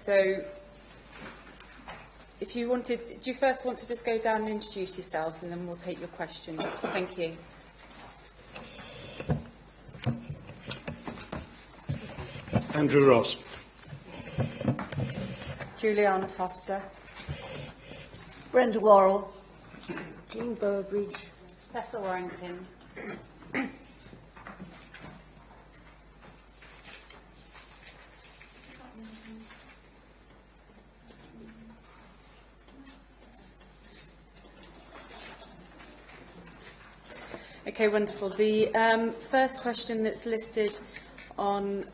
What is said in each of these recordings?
So, if you wanted, do you first want to just go down and introduce yourselves, and then we'll take your questions? Thank you. Andrew Ross. Juliana Foster. Brenda Worrell. Jean Burbridge. Tessa Warrington. Okay, wonderful. The first question that's listed on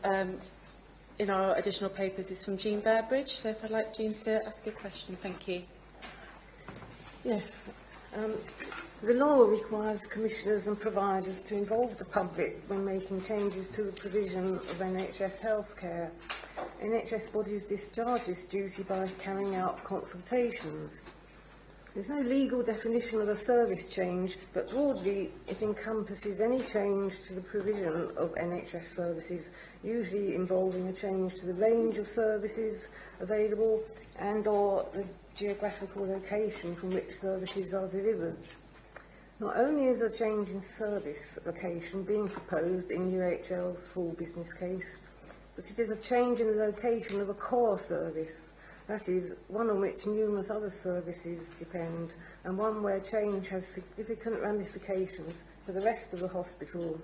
in our additional papers is from Jean Burbridge. So if I'd like Jean to ask a question, thank you. Yes. The law requires commissioners and providers to involve the public when making changes to the provision of NHS healthcare. NHS bodies discharge this duty by carrying out consultations. There's no legal definition of a service change, but broadly it encompasses any change to the provision of NHS services, usually involving a change to the range of services available and or the geographical location from which services are delivered. Not only is a change in service location being proposed in UHL's full business case, but it is a change in the location of a core service. That is, one on which numerous other services depend, and one where change has significant ramifications for the rest of the hospital.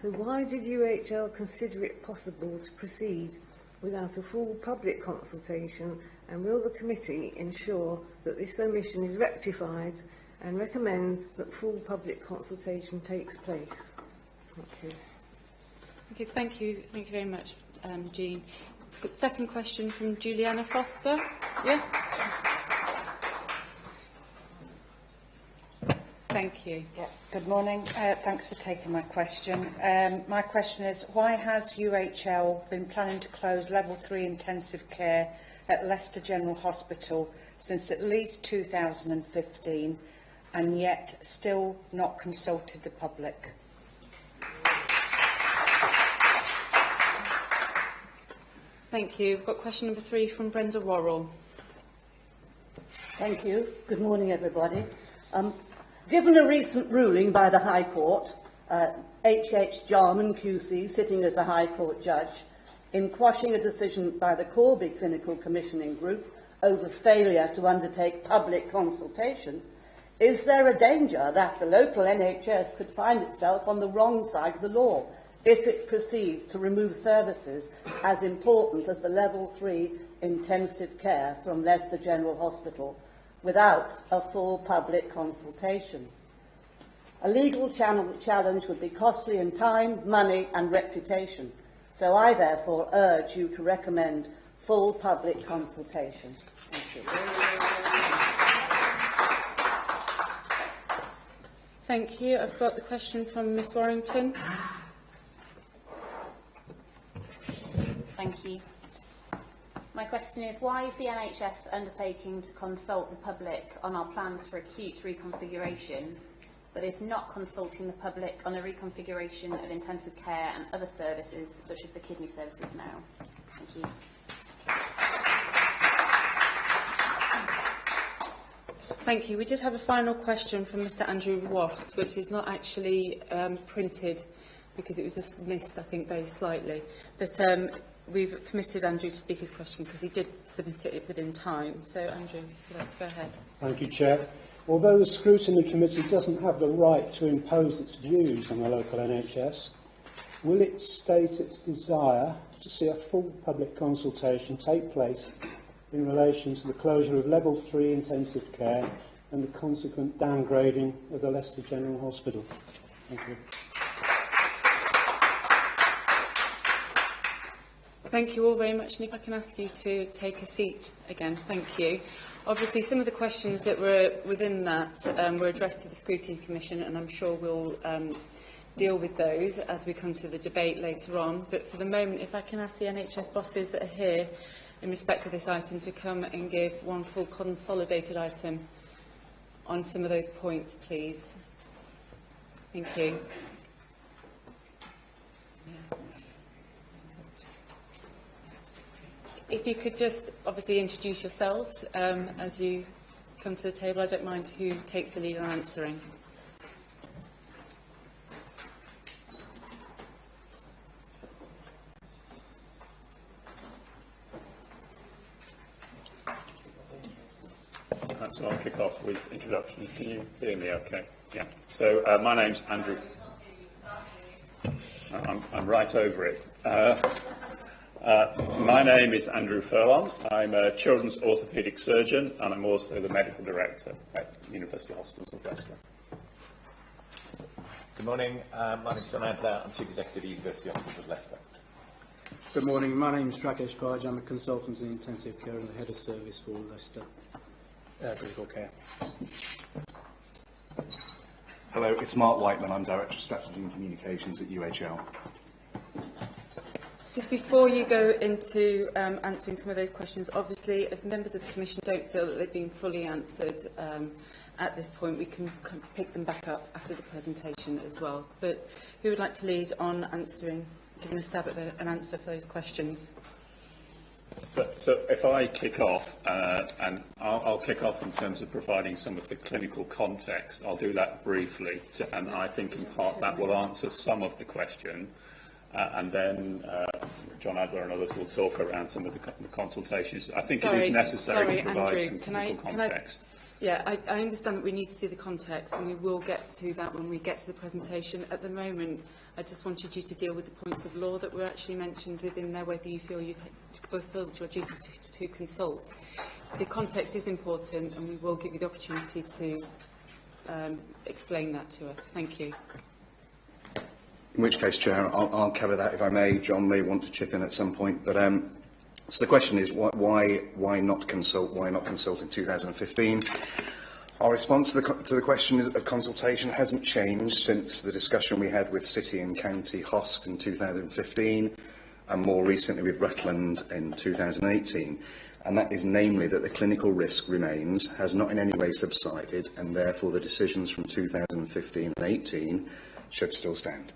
So why did UHL consider it possible to proceed without a full public consultation, and will the committee ensure that this omission is rectified and recommend that full public consultation takes place? Thank you. Okay, thank you very much, Jean. Second question from Juliana Foster. Yeah. Thank you. Yeah. Good morning. Thanks for taking my question. My question is, why has UHL been planning to close level 3 intensive care at Leicester General Hospital since at least 2015 and yet still not consulted the public? Thank you. We've got question number 3 from Brenda Worrell. Thank you. Good morning, everybody. Given a recent ruling by the High Court, H.H. Jarman QC, sitting as a High Court judge, in quashing a decision by the Corby Clinical Commissioning Group over failure to undertake public consultation, is there a danger that the local NHS could find itself on the wrong side of the law if it proceeds to remove services as important as the level 3 intensive care from Leicester General Hospital without a full public consultation? A legal challenge would be costly in time, money and reputation, so I therefore urge you to recommend full public consultation. Thank you. Thank you. I've got the question from Miss Warrington. Thank you. My question is, why is the NHS undertaking to consult the public on our plans for acute reconfiguration, but is not consulting the public on a reconfiguration of intensive care and other services, such as the kidney services now? Thank you. Thank you. We did have a final question from Mr. Andrew Ross, which is not actually printed because it was missed, I think, very slightly. But we've permitted Andrew to speak his question because he did submit it within time. So, Andrew, let's go ahead. Thank you, Chair. Although the Scrutiny Committee doesn't have the right to impose its views on the local NHS, will it state its desire to see a full public consultation take place in relation to the closure of level 3 intensive care and the consequent downgrading of the Leicester General Hospital? Thank you. Thank you all very much, and if I can ask you to take a seat again, thank you. Obviously, some of the questions that were within that were addressed to the Scrutiny Commission, and I'm sure we'll deal with those as we come to the debate later on. But for the moment, if I can ask the NHS bosses that are here in respect to this item to come and give one full consolidated item on some of those points, please. Thank you. If you could just obviously introduce yourselves as you come to the table. I don't mind who takes the lead on answering. So I'll kick off with introductions. Can you hear me okay? Yeah. So my name's Andrew. I'm right over it. My name is Andrew Furlong. I'm a children's orthopaedic surgeon and I'm also the medical director at University Hospitals of Leicester. Good morning. My name is John Adler. I'm Chief Executive of University Hospitals of Leicester. Good morning. My name is Rakesh Baj. I'm a consultant in intensive care and the head of service for Leicester Critical Care. Hello, it's Mark Whiteman. I'm Director of Strategy and Communications at UHL. Just before you go into answering some of those questions, obviously, if members of the Commission don't feel that they've been fully answered at this point, we can pick them back up after the presentation as well. But who would like to lead on answering, giving a stab at an answer for those questions? So if I kick off, and I'll kick off in terms of providing some of the clinical context. I'll do that briefly, and I think in part that will answer some of the question. And then John Adler and others will talk around some of the consultations. I think it is necessary to provide Andrew, some clinical context. I understand that we need to see the context, and we will get to that when we get to the presentation. At the moment, I just wanted you to deal with the points of law that were actually mentioned within there, whether you feel you've fulfilled your duty to consult. The context is important, and we will give you the opportunity to explain that to us. Thank you. In which case, Chair, I'll cover that if I may. John may want to chip in at some point. But so the question is, why not consult? Why not consult in 2015? Our response to the question of consultation hasn't changed since the discussion we had with City and County Hosp in 2015 and more recently with Rutland in 2018. And that is namely that the clinical risk remains, has not in any way subsided, and therefore the decisions from 2015 and 18 should still stand.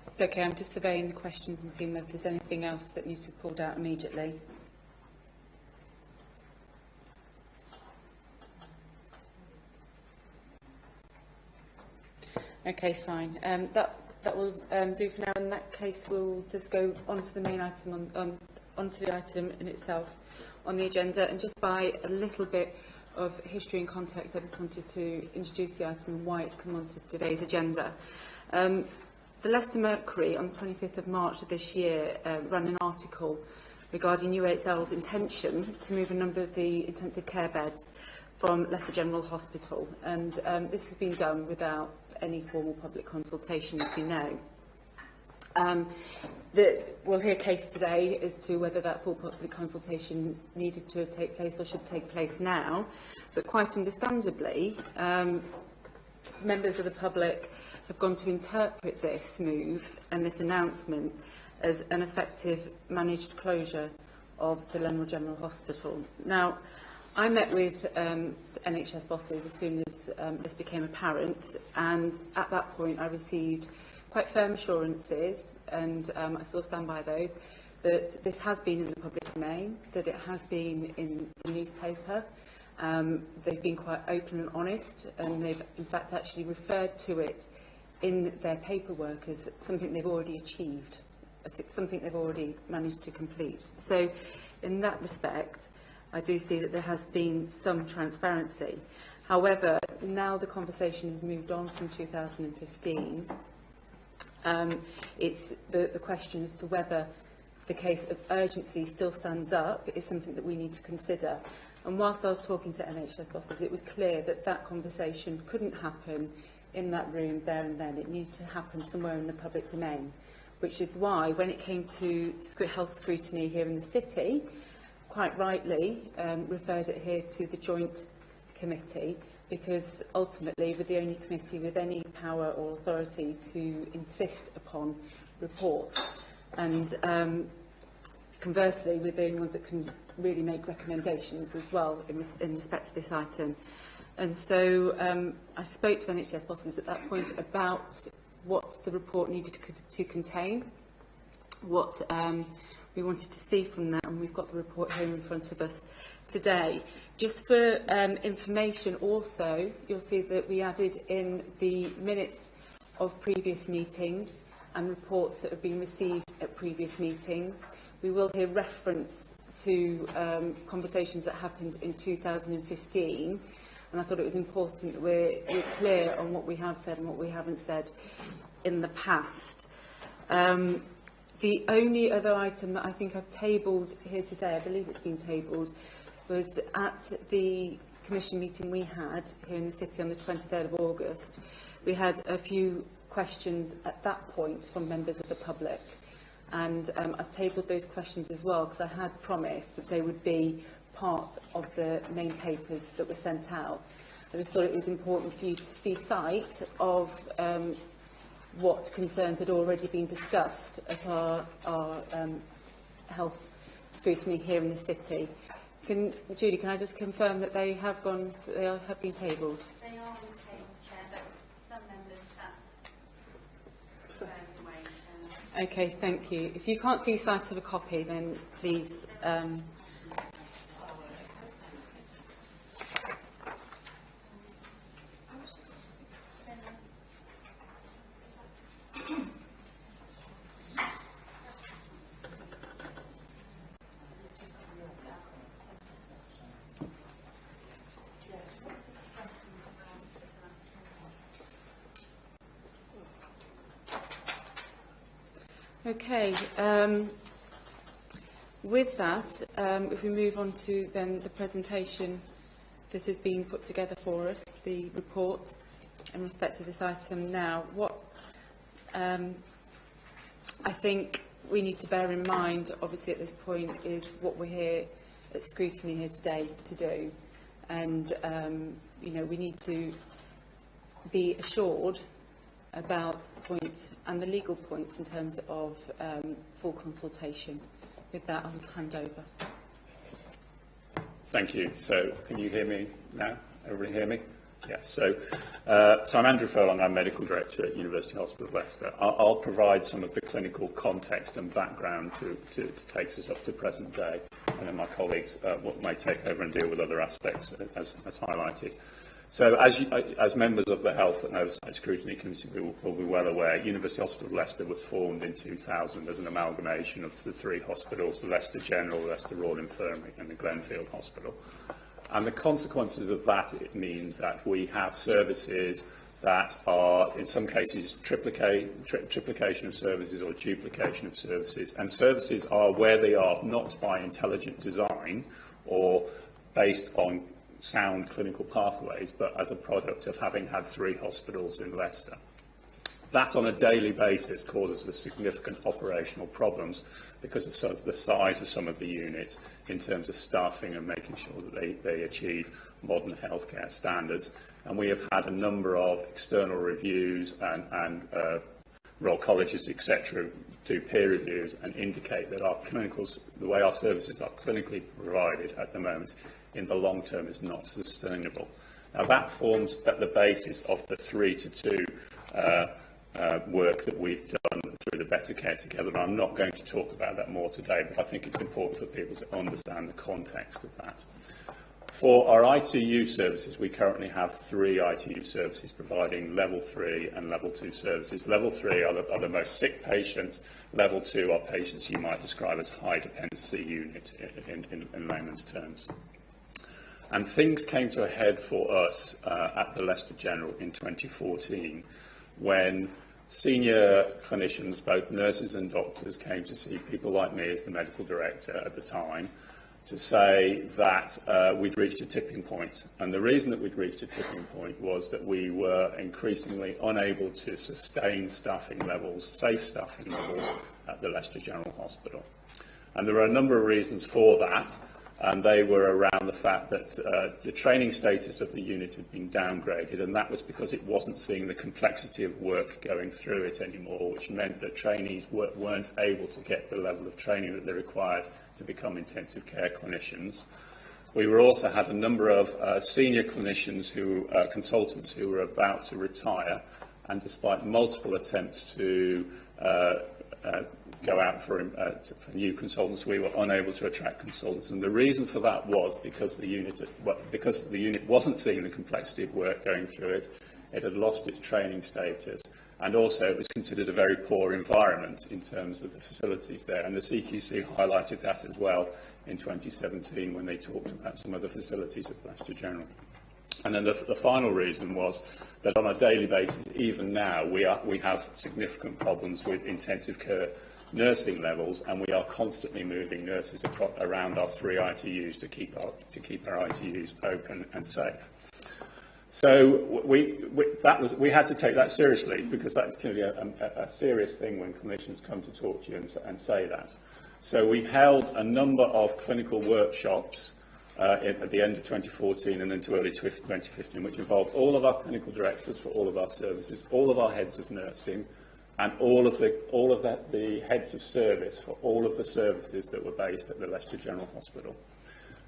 It's okay, I'm just surveying the questions and seeing whether there's anything else that needs to be pulled out immediately. Okay, fine. That will do for now. In that case, we'll just go on to the main item, onto the item in itself on the agenda. And just by a little bit of history and context, I just wanted to introduce the item and why it's come onto today's agenda. The Leicester Mercury, on the 25th of March of this year, ran an article regarding UHL's intention to move a number of the intensive care beds from Leicester General Hospital. And this has been done without any formal public consultation, as we know. We'll hear a case today as to whether that full public consultation needed to take place or should take place now. But quite understandably, members of the public have gone to interpret this move and this announcement as an effective managed closure of the Leicester General Hospital. Now, I met with NHS bosses as soon as this became apparent, and at that point I received quite firm assurances, and I still stand by those, that this has been in the public domain, that it has been in the newspaper. They've been quite open and honest, and they've in fact actually referred to it in their paperwork as something they've already achieved, as it's something they've already managed to complete. So in that respect, I do see that there has been some transparency. However, now the conversation has moved on from 2015. It's the question as to whether the case of urgency still stands up is something that we need to consider. And whilst I was talking to NHS bosses, it was clear that that conversation couldn't happen in that room there and then. It needed to happen somewhere in the public domain, which is why when it came to health scrutiny here in the city, quite rightly referred it here to the joint committee, because ultimately we're the only committee with any power or authority to insist upon reports. And conversely, we're the only ones that can really make recommendations as well in respect to this item And so I spoke to NHS bosses at that point about what the report needed to contain, what we wanted to see from that, and we've got the report here in front of us today. Just for information also, you'll see that we added in the minutes of previous meetings and reports that have been received at previous meetings. We will hear reference to conversations that happened in 2015, and I thought it was important that we're clear on what we have said and what we haven't said in the past. The only other item that I think I've tabled here today, I believe it's been tabled, was at the Commission meeting we had here in the City on the 23rd of August. We had a few questions at that point from members of the public, and I've tabled those questions as well because I had promised that they would be part of the main papers that were sent out. I just thought it was important for you to see sight of what concerns had already been discussed at our health scrutiny here in the City. Judy, can I just confirm that they have been tabled? They are on the table, Chair, but some members sat away. Okay, thank you. If you can't see sight of a copy, then please. Okay. With that, if we move on to then the presentation that is being put together for us, the report in respect of this item now, what I think we need to bear in mind, obviously at this point, is what we're here at Scrutiny here today to do. And, you know, we need to be assured about the point and the legal points in terms of full consultation. With that, I will hand over. Thank you. So, can you hear me now? Everybody hear me? Yes. So I'm Andrew Furlong. I'm Medical Director at University Hospital Leicester. I'll provide some of the clinical context and background to take us up to present day, and then my colleagues may take over and deal with other aspects as highlighted. So, as members of the Health and Oversight Scrutiny Committee will be well aware, University Hospital Leicester was formed in 2000 as an amalgamation of the three hospitals, the Leicester General, Leicester Royal Infirmary and the Glenfield Hospital. And the consequences of that mean that we have services that are, in some cases, triplication of services or duplication of services. And services are where they are not by intelligent design or based on sound clinical pathways, but as a product of having had three hospitals in Leicester. That on a daily basis causes us significant operational problems because of the size of some of the units in terms of staffing and making sure that they achieve modern healthcare standards. And we have had a number of external reviews and Royal Colleges, etc., do peer reviews and indicate that our clinicals, the way our services are clinically provided at the moment, in the long term is not sustainable. Now that forms at the basis of the 3-2 work that we've done through the Better Care Together. And I'm not going to talk about that more today, but I think it's important for people to understand the context of that. For our ITU services, we currently have 3 ITU services providing level 3 and level 2 services. Level 3 are the most sick patients. Level 2 are patients you might describe as high dependency unit in layman's terms. And things came to a head for us at the Leicester General in 2014 when senior clinicians, both nurses and doctors, came to see people like me as the medical director at the time to say that we'd reached a tipping point. And the reason that we'd reached a tipping point was that we were increasingly unable to sustain staffing levels, safe staffing levels at the Leicester General Hospital. And there are a number of reasons for that. And they were around the fact that the training status of the unit had been downgraded, and that was because it wasn't seeing the complexity of work going through it anymore, which meant that trainees weren't able to get the level of training that they required to become intensive care clinicians. We were also had a number of senior clinicians consultants who were about to retire, and despite multiple attempts to go out for new consultants, we were unable to attract consultants. And the reason for that was because the unit wasn't seeing the complexity of work going through it. It had lost its training status, and also it was considered a very poor environment in terms of the facilities there. And the CQC highlighted that as well in 2017 when they talked about some of the facilities at Leicester General. And then the final reason was that on a daily basis, even now, we have significant problems with intensive care nursing levels, and we are constantly moving nurses around our 3 ITUs to keep our ITUs open and safe. So we had to take that seriously, because that's clearly a serious thing when clinicians come to talk to you and say that. So we held a number of clinical workshops at the end of 2014 and into early 2015, which involved all of our clinical directors for all of our services, all of our heads of nursing, and all of the heads of service for all of the services that were based at the Leicester General Hospital.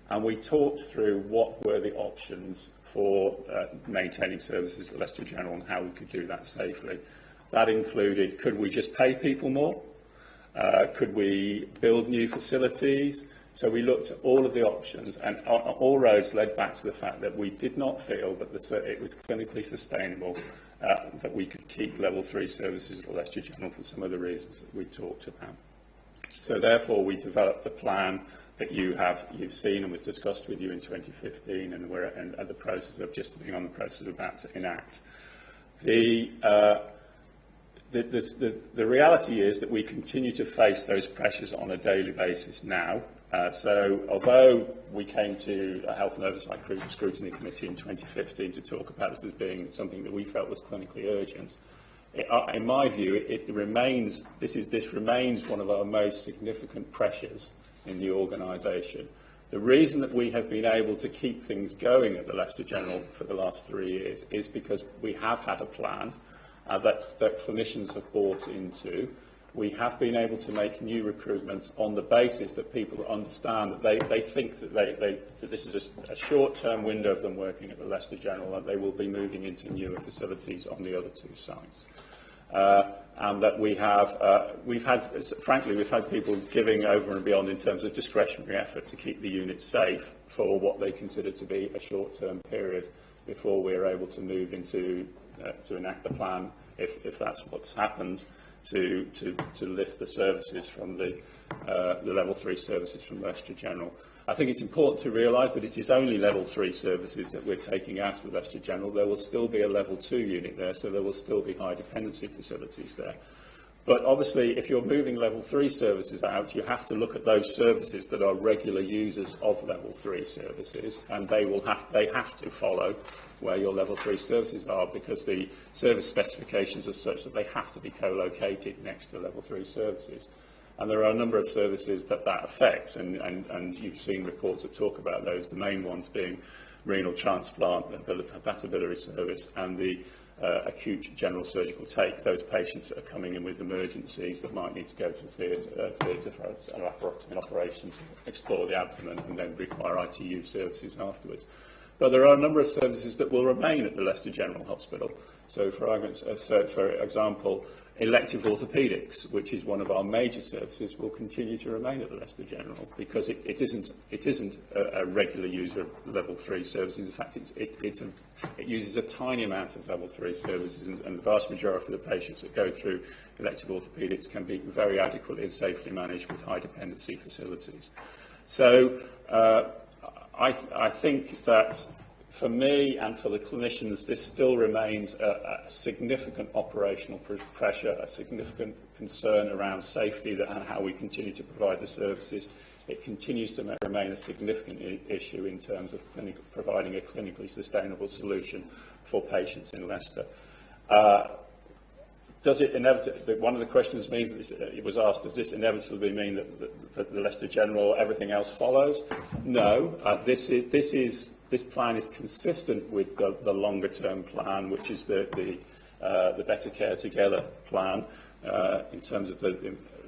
And we talked through what were the options for maintaining services at Leicester General and how we could do that safely. That included, could we just pay people more? Could we build new facilities? So we looked at all of the options, and all roads led back to the fact that we did not feel that it was clinically sustainable that we could keep level 3 services at Leicester General for some of the reasons that we talked about. So therefore we developed the plan that you've seen and was discussed with you in 2015, and we're at the process of about to enact. The reality is that we continue to face those pressures on a daily basis now. So although we came to a Health and Oversight Scrutiny Committee in 2015 to talk about this as being something that we felt was clinically urgent, in my view, this remains one of our most significant pressures in the organisation. The reason that we have been able to keep things going at the Leicester General for the last 3 years is because we have had a plan that clinicians have bought into. We have been able to make new recruitments on the basis that people understand that they think that this is a short-term window of them working at the Leicester General, and they will be moving into newer facilities on the other 2 sites. And that we've had people giving over and beyond in terms of discretionary effort to keep the unit safe for what they consider to be a short-term period before we're able to move into to enact the plan, if that's what's happened, to lift the services from the level 3 services from Leicester General. I think it's important to realise that it is only level 3 services that we're taking out of the Leicester General. There will still be a level 2 unit there, so there will still be high dependency facilities there. But obviously, if you're moving level 3 services out, you have to look at those services that are regular users of level 3 services, and they have to follow where your level 3 services are, because the service specifications are such that they have to be co-located next to level 3 services. And there are a number of services that affects, and you've seen reports that talk about those, the main ones being renal transplant, the hepatobiliary service, and the acute general surgical take, those patients that are coming in with emergencies that might need to go to the theatre for an laparoscopy operation to explore the abdomen and then require ITU services afterwards. But there are a number of services that will remain at the Leicester General Hospital. So, for example, elective orthopaedics, which is one of our major services, will continue to remain at the Leicester General because it isn't a regular user of level 3 services. In fact, it uses a tiny amount of level 3 services, and the vast majority of the patients that go through elective orthopaedics can be very adequately and safely managed with high dependency facilities. So I think that for me and for the clinicians, this still remains a significant operational pressure, a significant concern around safety and how we continue to provide the services. It continues to remain a significant issue in terms of providing a clinically sustainable solution for patients in Leicester. Does it inevitably, one of the questions it was asked, does this inevitably mean that the Leicester General, everything else follows? No, this plan is consistent with the longer term plan, which is the Better Care Together plan, in terms of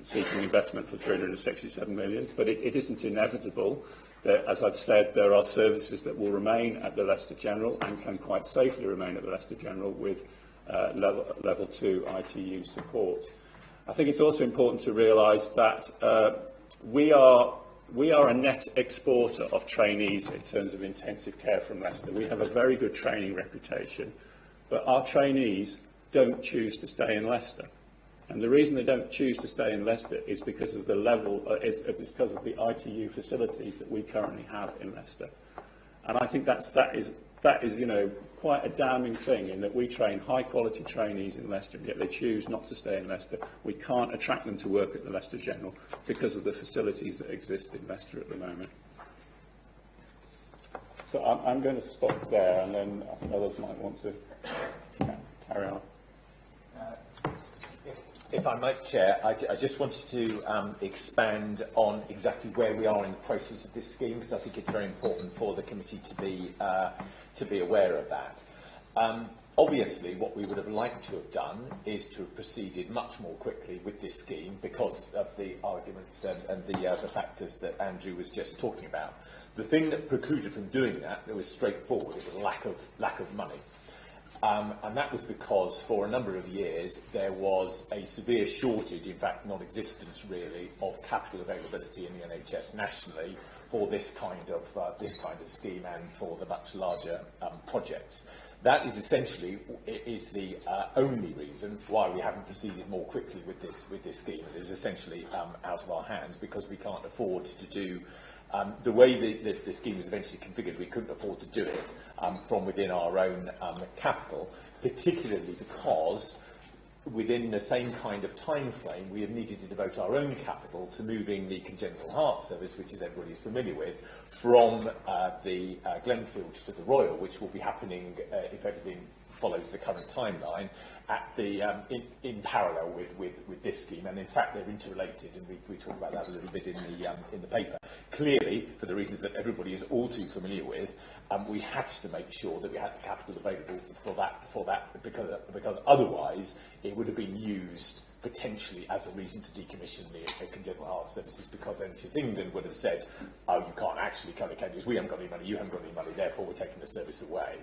seeking investment for 367 million, but it isn't inevitable As I've said, there are services that will remain at the Leicester General and can quite safely remain at the Leicester General with level 2 ITU support. I think it's also important to realise that we are a net exporter of trainees in terms of intensive care from Leicester. We have a very good training reputation, but our trainees don't choose to stay in Leicester. And the reason they don't choose to stay in Leicester is because of the because of the ITU facilities that we currently have in Leicester. And I think that is quite a damning thing, in that we train high quality trainees in Leicester, and yet they choose not to stay in Leicester. We can't attract them to work at the Leicester General because of the facilities that exist in Leicester at the moment. So I'm going to stop there, and then I think others might want to carry on. If I might, Chair, I just wanted to expand on exactly where we are in the process of this scheme, because I think it's very important for the committee to be aware of that. Obviously, what we would have liked to have done is to have proceeded much more quickly with this scheme because of the arguments and the factors that Andrew was just talking about. The thing that precluded from doing that was straightforward. It was lack of money. And that was because for a number of years there was a severe shortage, in fact non-existence really, of capital availability in the NHS nationally for this kind of scheme and for the much larger projects. That is essentially the only reason why we haven't proceeded more quickly with this scheme. It is essentially out of our hands because we can't afford to do the way the scheme was eventually configured. We couldn't afford to do it from within our own capital, particularly because within the same kind of time frame we have needed to devote our own capital to moving the congenital heart service, which is everybody is familiar with, from the Glenfield to the Royal, which will be happening if everything follows the current timeline at the in parallel with this scheme, and in fact they're interrelated, and we talk about that a little bit in the paper. Clearly, for the reasons that everybody is all too familiar with, we had to make sure that we had the capital available for that because otherwise it would have been used potentially as a reason to decommission the congenital heart services, because NHS England would have said, oh, you can't actually cover candidates, we haven't got any money, you haven't got any money, therefore we're taking the service away.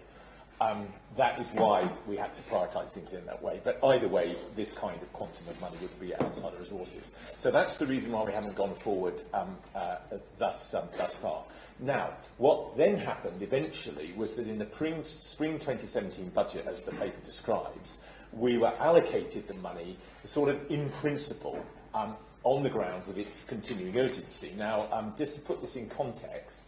That is why we had to prioritise things in that way. But either way, this kind of quantum of money would be outside of resources. So that's the reason why we haven't gone forward thus far. Now, what then happened eventually was that in the spring 2017 budget, as the paper describes, we were allocated the money sort of in principle on the grounds of its continuing urgency. Now, just to put this in context,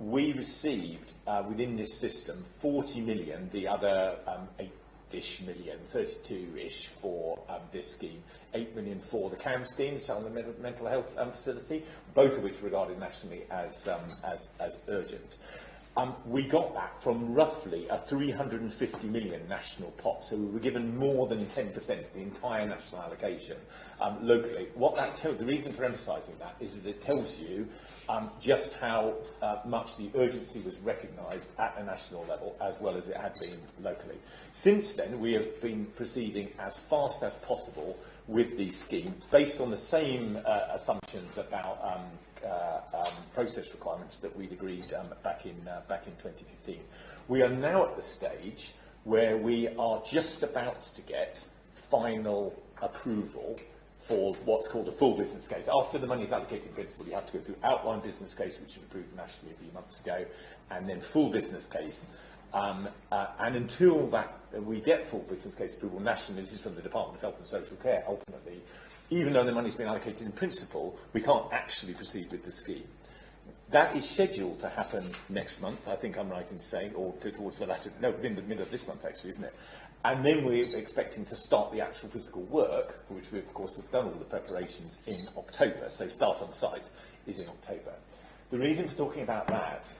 we received, within this system, 40 million, the other 8-ish million, 32-ish for this scheme, 8 million for the CAM scheme, the Child and Mental Health Facility, both of which regarded nationally as urgent. We got that from roughly a 350 million national pot, so we were given more than 10% of the entire national allocation locally. What that tells, the reason for emphasising that is that it tells you just how much the urgency was recognised at a national level as well as it had been locally. Since then, we have been proceeding as fast as possible with the scheme, based on the same assumptions about process requirements that we'd agreed back in 2015. We are now at the stage where we are just about to get final approval for what's called a full business case. After the money is allocated in principle, you have to go through outline business case, which was approved nationally a few months ago, and then full business case. And until that we get full business case approval nationally, this is from the Department of Health and Social Care, ultimately, even though the money's been allocated in principle, we can't actually proceed with the scheme. That is scheduled to happen next month, I think I'm right in saying, or towards the latter, no, in the middle of this month actually, isn't it? And then we're expecting to start the actual physical work, for which we, of course, have done all the preparations in October. So start on site is in October. The reason for talking about that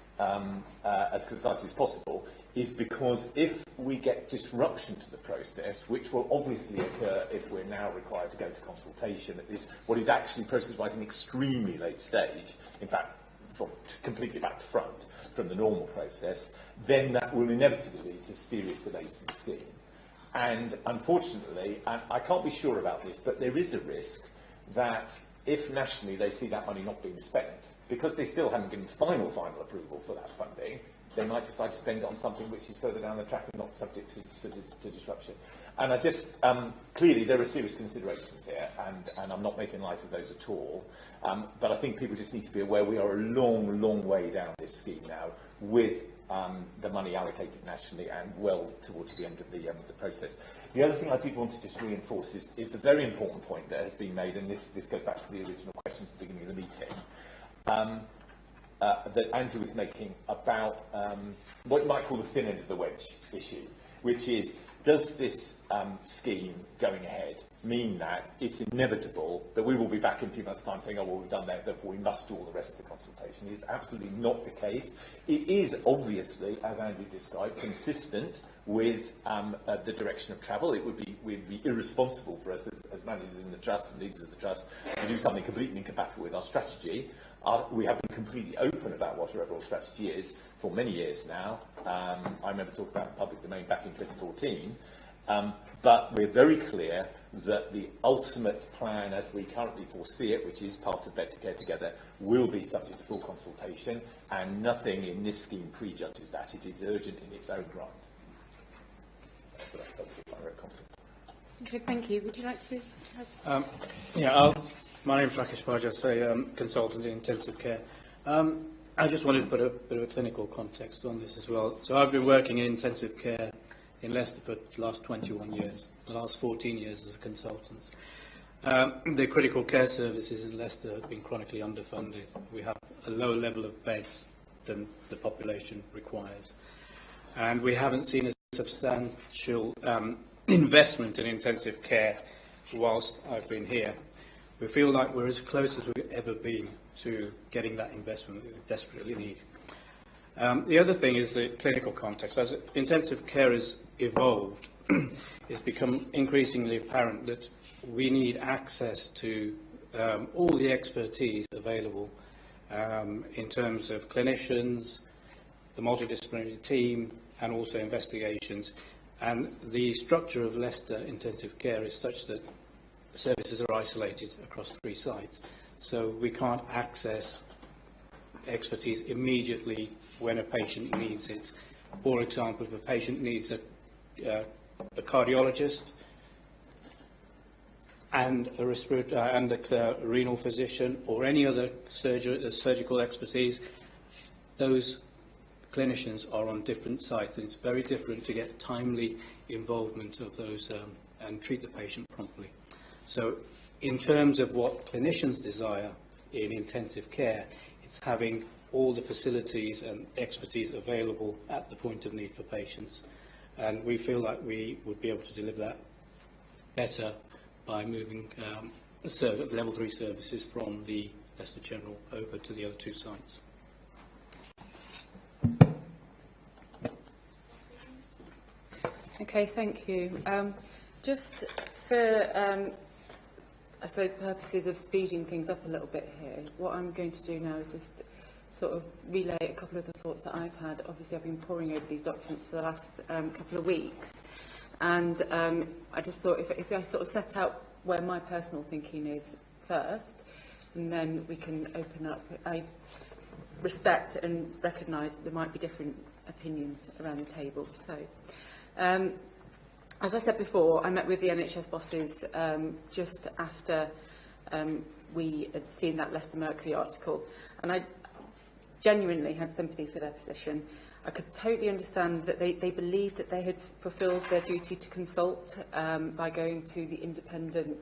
as concisely as possible is because if we get disruption to the process, which will obviously occur if we're now required to go to consultation at this, what is actually process-wise an extremely late stage, in fact, sort of completely back to front from the normal process, then that will inevitably lead to serious delays in the scheme. And unfortunately, and I can't be sure about this, but there is a risk that if nationally they see that money not being spent, because they still haven't given final approval for that funding, they might decide to spend it on something which is further down the track and not subject to disruption. And I just, clearly there are serious considerations here, and I'm not making light of those at all, but I think people just need to be aware we are a long, long way down this scheme now, with the money allocated nationally and well towards the end of the process. The other thing I did want to just reinforce is the very important point that has been made, and this goes back to the original questions at the beginning of the meeting, that Andrew was making about what you might call the thin end of the wedge issue, which is, does this scheme going ahead mean that it's inevitable that we will be back in a few months' time saying, oh, well, we've done that, therefore we must do all the rest of the consultation? It's absolutely not the case. It is obviously, as Andrew described, consistent with the direction of travel. It would be irresponsible for us as managers in the trust and leaders of the trust to do something completely incompatible with our strategy. We have been completely open about what our overall strategy is for many years now. I remember talking about the public domain back in 2014. But we're very clear that the ultimate plan as we currently foresee it, which is part of Better Care Together, will be subject to full consultation, and nothing in this scheme prejudges that. It is urgent in its own right. Okay, thank you. Would you like to have... My name is Rakesh Parjas, a consultant in intensive care. I just wanted to put a bit of a clinical context on this as well. So I've been working in intensive care in Leicester for the last 21 years, the last 14 years as a consultant. The critical care services in Leicester have been chronically underfunded. We have a lower level of beds than the population requires. And we haven't seen a substantial investment in intensive care whilst I've been here. We feel like we're as close as we've ever been to getting that investment we desperately need. The other thing is the clinical context. As intensive care has evolved, it's become increasingly apparent that we need access to all the expertise available in terms of clinicians, the multidisciplinary team, and also investigations. And the structure of Leicester intensive care is such that services are isolated across 3 sites. So we can't access expertise immediately when a patient needs it. For example, if a patient needs a cardiologist and a respiratory and a renal physician or any other surgical expertise, those clinicians are on different sites, and it's very different to get timely involvement of those and treat the patient promptly. So in terms of what clinicians desire in intensive care, it's having all the facilities and expertise available at the point of need for patients. And we feel like we would be able to deliver that better by moving level 3 services from the Leicester General over to the other 2 sites. Okay, thank you. Just for, I suppose, purposes of speeding things up a little bit here, what I'm going to do now is just sort of relay a couple of the thoughts that I've had. Obviously, I've been poring over these documents for the last couple of weeks, and I just thought if I sort of set out where my personal thinking is first, and then we can open up. I respect and recognise that there might be different opinions around the table. So, as I said before, I met with the NHS bosses just after we had seen that Leicester Mercury article, and I genuinely had sympathy for their position. I could totally understand that they believed that they had fulfilled their duty to consult by going to the independent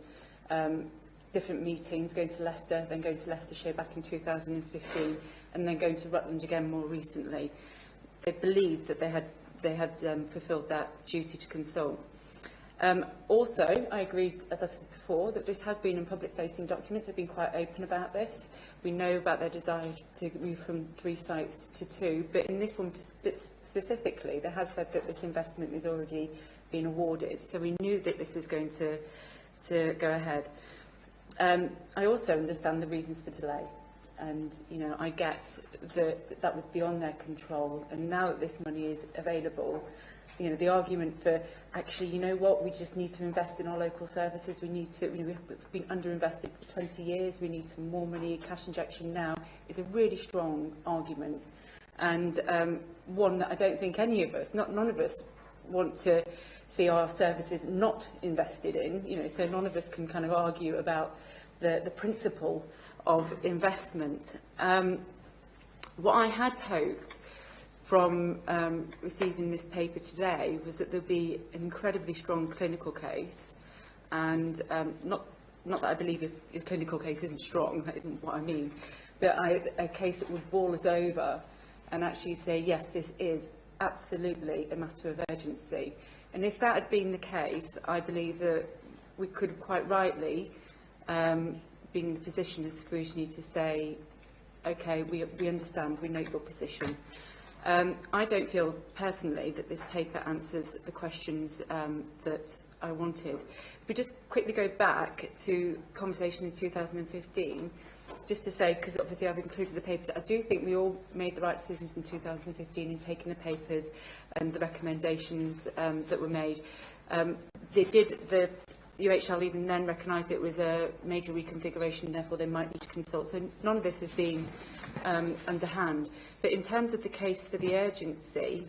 different meetings, going to Leicester, then going to Leicestershire back in 2015, and then going to Rutland again more recently. They believed that they had fulfilled that duty to consult. Also, I agree, as I've said before, that this has been in public-facing documents. They've been quite open about this. We know about their desire to move from 3 sites to 2, but in this one specifically, they have said that this investment has already been awarded, so we knew that this was going to go ahead. I also understand the reasons for delay, and I get that was beyond their control, and now that this money is available, you know, the argument for actually, you know what, we just need to invest in our local services, we need to, you know, we've been underinvested for 20 years, we need some more money, cash injection now, is a really strong argument. And one that I don't think any of us, none of us, want to see our services not invested in, you know, so none of us can kind of argue about the principle of investment. What I had hoped from receiving this paper today was that there'd be an incredibly strong clinical case, and not that I believe if clinical case isn't strong, that isn't what I mean, but a case that would bowl us over and actually say, yes, this is absolutely a matter of urgency. And if that had been the case, I believe that we could have quite rightly been in the position of scrutiny to say, OK, we understand, we note your position. I don't feel personally that this paper answers the questions that I wanted. If we just quickly go back to conversation in 2015, just to say, because obviously I've included the papers, I do think we all made the right decisions in 2015 in taking the papers and the recommendations that were made. The UHL even then recognised it was a major reconfiguration, therefore they might need to consult. So none of this has been underhand. But in terms of the case for the urgency,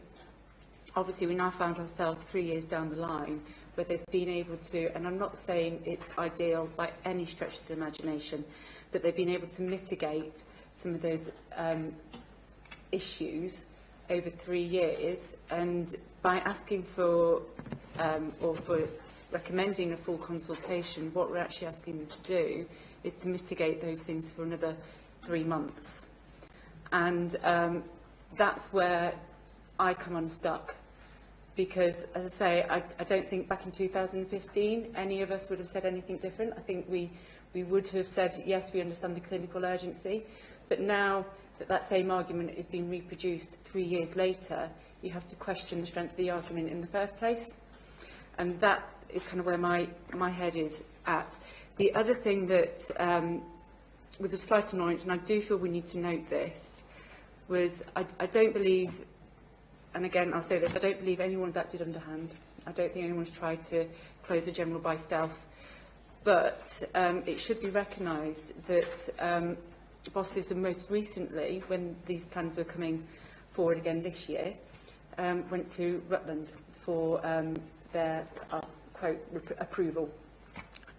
obviously we now found ourselves 3 years down the line where they've been able to, and I'm not saying it's ideal by any stretch of the imagination, but they've been able to mitigate some of those issues over 3 years. And by asking for, or for recommending a full consultation, what we're actually asking them to do is to mitigate those things for another 3 months. And that's where I come unstuck. Because, as I say, I don't think back in 2015 any of us would have said anything different. I think we would have said, yes, we understand the clinical urgency, but now that that same argument is being reproduced 3 years later, you have to question the strength of the argument in the first place. And that is kind of where my head is at. The other thing that was of slight annoyance, and I do feel we need to note this, was I don't believe, and again I'll say this, I don't believe anyone's acted underhand. I don't think anyone's tried to close a general by stealth. But it should be recognised that bosses, and most recently, when these plans were coming forward again this year, went to Rutland for their, quote, approval.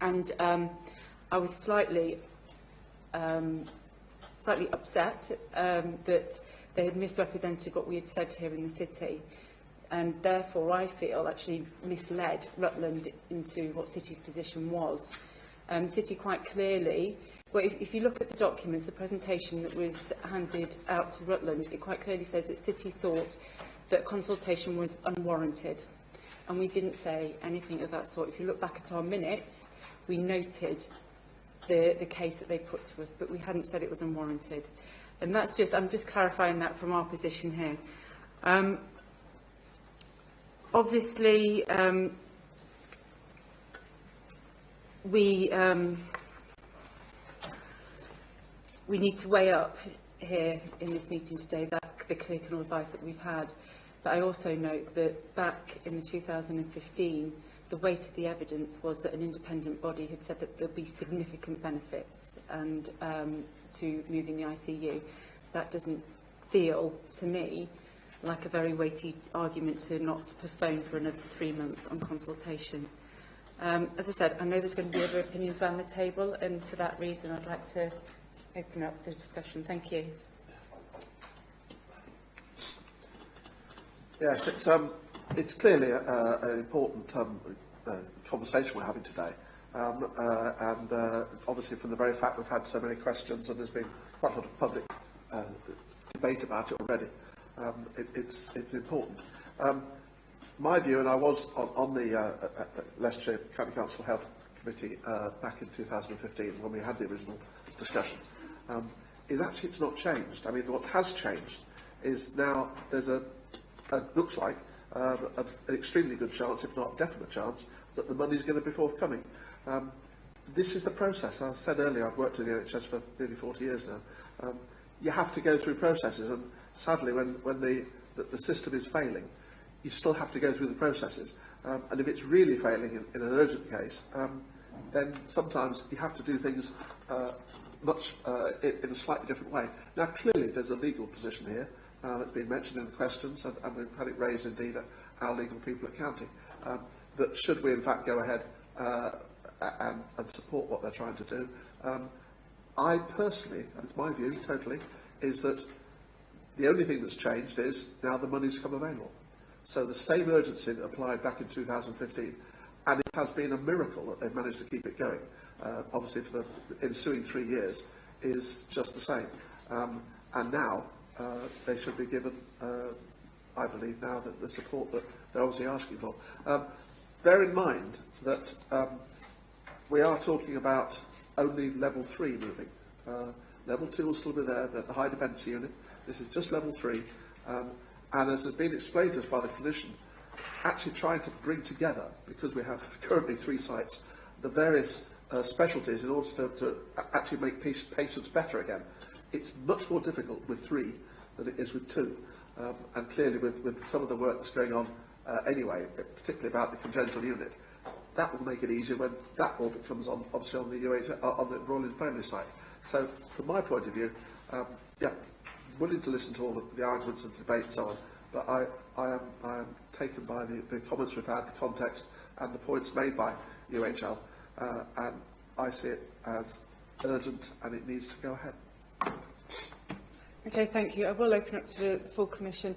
And I was slightly upset that they had misrepresented what we had said here in the city, and therefore I feel actually misled Rutland into what City's position was. City quite clearly, well, if you look at the documents, the presentation that was handed out to Rutland, it quite clearly says that City thought that consultation was unwarranted, and we didn't say anything of that sort. If you look back at our minutes, we noted the case that they put to us, but we hadn't said it was unwarranted. And that's just, I'm just clarifying that from our position here. Obviously, we need to weigh up here in this meeting today the clinical advice that we've had. But I also note that back in 2015, the weight of the evidence was that an independent body had said that there'll be significant benefits and to moving the ICU. That doesn't feel, to me, like a very weighty argument to not postpone for another 3 months on consultation. As I said, I know there's going to be other opinions around the table, and for that reason I'd like to open up the discussion. Thank you. Yes, it's clearly an important conversation we're having today, and obviously from the very fact we've had so many questions and there's been quite a lot of public debate about it already, it's important. My view, and I was on the Leicestershire County Council Health Committee back in 2015 when we had the original discussion, is actually it's not changed. I mean, what has changed is now there's looks like an extremely good chance, if not a definite chance, that the money is going to be forthcoming. This is the process. I said earlier, I've worked in the NHS for nearly 40 years now. You have to go through processes, and sadly, when the system is failing, you still have to go through the processes. And if it's really failing in an urgent case, then sometimes you have to do things in a slightly different way. Now, clearly, there's a legal position here. It's been mentioned in the questions, and we've had it raised indeed at our legal people at county, that should we in fact go ahead and support what they're trying to do, I personally, and it's my view totally, is that the only thing that's changed is now the money's come available. So the same urgency that applied back in 2015, and it has been a miracle that they've managed to keep it going, obviously for the ensuing 3 years, is just the same. And now they should be given, I believe now, that the support that they're obviously asking for. Bear in mind that we are talking about only level 3 moving. Level 2 will still be there, the high dependency unit. This is just level 3. And as has been explained to us by the clinician, actually trying to bring together, because we have currently 3 sites, the various specialties in order to actually make patients better again. It's much more difficult with 3 than it is with 2. And clearly with some of the work that's going on anyway, particularly about the congenital unit, that will make it easier when that all becomes obviously on the Royal Infirmary site. So from my point of view, yeah, willing to listen to all the arguments and debate and so on, but I am taken by the comments we've had, the context and the points made by UHL, and I see it as urgent and it needs to go ahead. Okay, thank you. I will open up to the full Commission.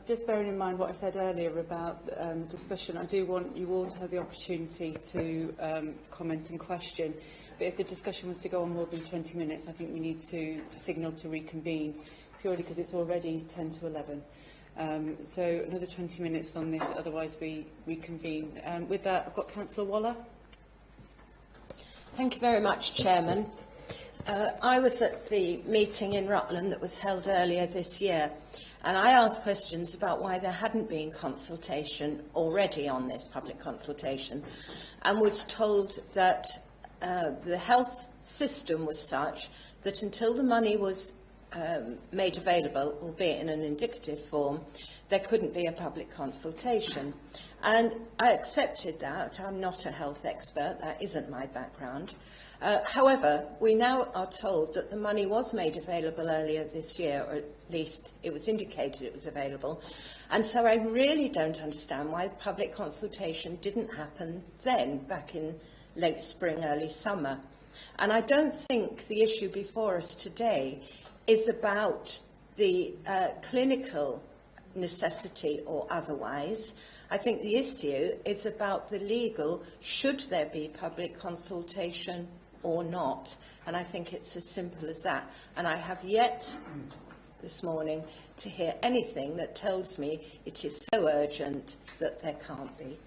Just bearing in mind what I said earlier about discussion, I do want you all to have the opportunity to comment and question. But if the discussion was to go on more than 20 minutes, I think we need to signal to reconvene, purely because it's already 10 to 11. So another 20 minutes on this, otherwise we reconvene. With that, I've got Councillor Waller. Thank you very much, Chairman. I was at the meeting in Rutland that was held earlier this year, and I asked questions about why there hadn't been consultation already on this public consultation, and was told that the health system was such that until the money was made available, albeit in an indicative form, there couldn't be a public consultation. And I accepted that. I'm not a health expert, that isn't my background. However, we now are told that the money was made available earlier this year, or at least it was indicated it was available. And so I really don't understand why public consultation didn't happen then, back in late spring, early summer. And I don't think the issue before us today is about the clinical necessity or otherwise. I think the issue is about the legal, should there be public consultation or not? And I think it's as simple as that. And I have yet this morning to hear anything that tells me it is so urgent that there can't be.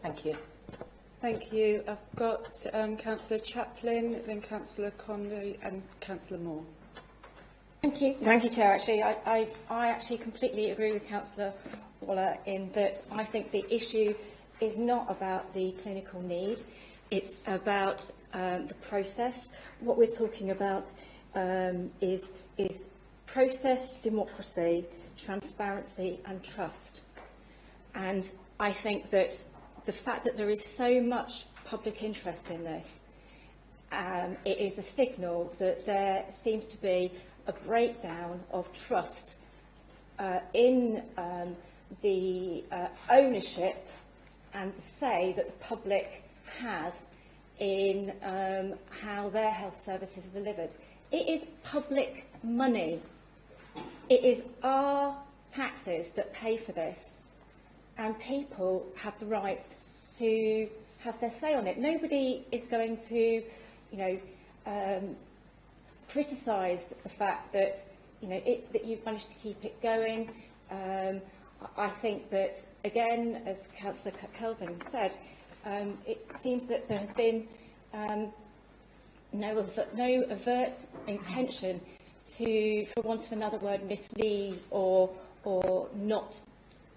Thank you. Thank you. I've got Councillor Chaplin, then Councillor Conley and Councillor Moore. Thank you, Chair. Actually, I actually completely agree with Councillor Waller in that I think the issue is not about the clinical need, it's about the process. What we're talking about is process, democracy, transparency and trust. And I think that the fact that there is so much public interest in this, it is a signal that there seems to be a breakdown of trust in the ownership and the say that the public has in how their health services are delivered. It is public money. It is our taxes that pay for this, and people have the right to have their say on it. Nobody is going to, criticise the fact that that you've managed to keep it going. I think that, again, as Councillor Kelvin said, it seems that there has been no overt intention to, for want of another word, mislead or not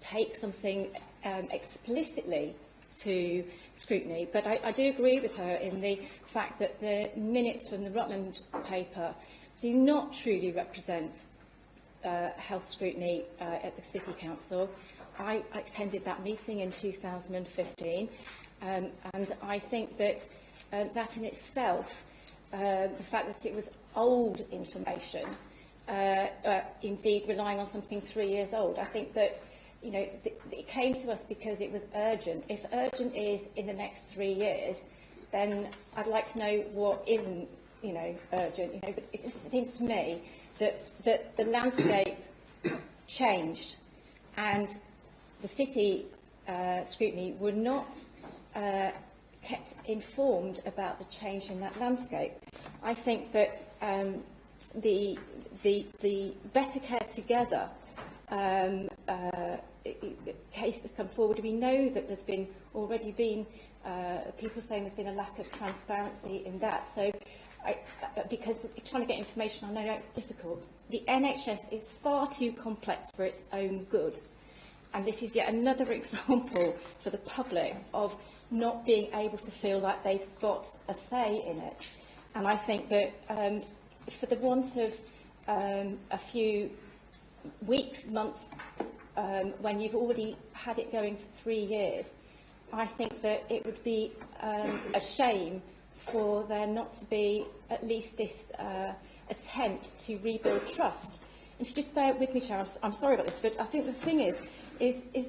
take something explicitly to scrutiny. But I do agree with her in the fact that the minutes from the Rutland paper do not truly represent health scrutiny at the City Council. I attended that meeting in 2015, and I think that that in itself, the fact that it was old information, indeed relying on something 3 years old, I think that, you know, it came to us because it was urgent. If urgent is in the next 3 years, then I'd like to know what isn't, you know, urgent. You know, but it just seems to me that the landscape changed, and the city scrutiny were not kept informed about the change in that landscape. I think that the Better Care Together case has come forward. We know that there's already been people saying there's been a lack of transparency in that. So, because we're trying to get information, I know it's difficult. The NHS is far too complex for its own good. And this is yet another example for the public of not being able to feel like they've got a say in it. And I think that for the want of a few weeks, months, when you've already had it going for 3 years, I think that it would be a shame for there not to be at least this attempt to rebuild trust. If you just bear with me, Sharon, I'm sorry about this, but I think the thing is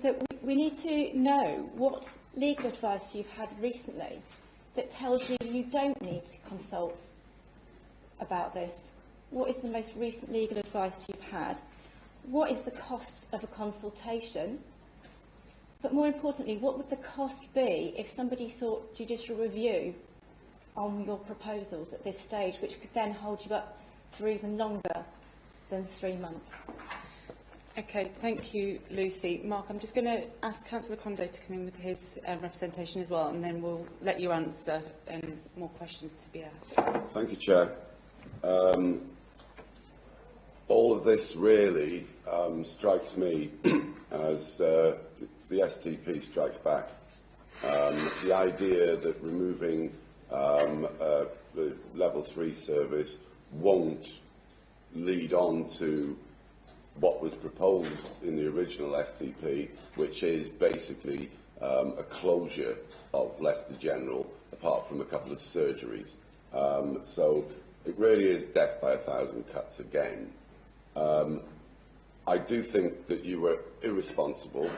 that we need to know what legal advice you've had recently that tells you you don't need to consult about this. What is the most recent legal advice you've had? What is the cost of a consultation? But more importantly, what would the cost be if somebody sought judicial review on your proposals at this stage, which could then hold you up for even longer than 3 months? Okay, thank you, Lucy. Mark, I'm just going to ask Councillor Condo to come in with his representation as well, and then we'll let you answer and more questions to be asked. Thank you, Chair. All of this really strikes me as the STP strikes back. The idea that removing the level 3 service won't lead on to what was proposed in the original STP, which is basically a closure of Leicester General, apart from a couple of surgeries. So it really is death by 1,000 cuts again. I do think that you were irresponsible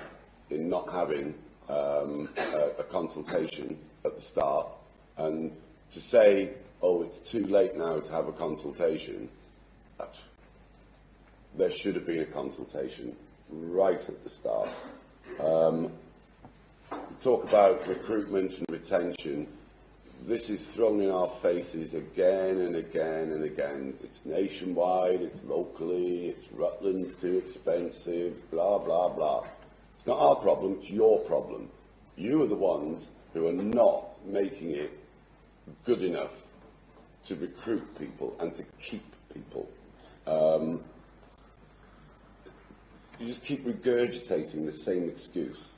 in not having a consultation at the start, and to say, oh, it's too late now to have a consultation, there should have been a consultation right at the start. Talk about recruitment and retention. This is thrown in our faces again and again and again. It's nationwide, it's locally, it's Rutland's too expensive, blah, blah, blah. It's not our problem, it's your problem. You are the ones who are not making it good enough to recruit people and to keep people. You just keep regurgitating the same excuse.